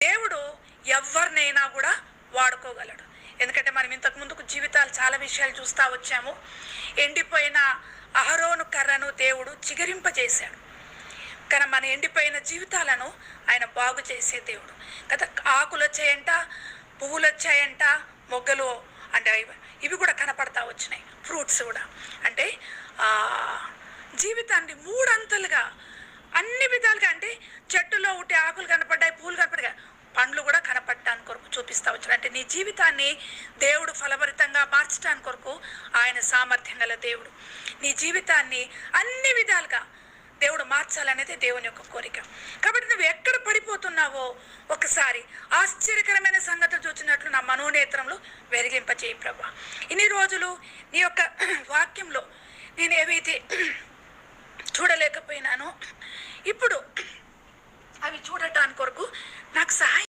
దేవుడు ఎవరినైనా కూడా వాడుకోగలడు. ఎందుకంటే మనం ఇంతకు ముందుకు జీవితాలు చాలా విషయాలు చూస్తూ వచ్చాము. ఎండిపోయిన అహరోను కర్రను దేవుడు చిగురింపజేశాడు. కానీ మన ఎండిపోయిన జీవితాలను ఆయన బాగు చేసే దేవుడు కదా. ఆకులు వచ్చాయంట, పువ్వులు వచ్చాయంట, మొగ్గలు అంటే ఇవి కూడా కనపడతా వచ్చినాయి, ఫ్రూట్స్ కూడా. అంటే జీవితాన్ని మూడంతలుగా అన్ని విధాలుగా, అంటే చెట్టులో ఉంటే ఆకులు కనపడ్డాయి, పూలు కనపడ్డాయి, పండ్లు కూడా కనపడటానికి కొరకు చూపిస్తా వచ్చాడు. అంటే నీ జీవితాన్ని దేవుడు ఫలభరితంగా మార్చడానికి కొరకు ఆయన సామర్థ్యం గల దేవుడు. నీ జీవితాన్ని అన్ని విధాలుగా దేవుడు మార్చాలనేది దేవుని యొక్క కోరిక. కాబట్టి నువ్వు ఎక్కడ పడిపోతున్నావో ఒకసారి ఆశ్చర్యకరమైన సంగతులు చూసినట్లు నా మనోనేత్రంలో వెలిగింపచేయి ప్రభా. ఇన్ని రోజులు నీ యొక్క వాక్యంలో నేను ఏవైతే చూడలేకపోయినానో ఇప్పుడు అవి చూడటానికి కొరకు నాకు సహాయం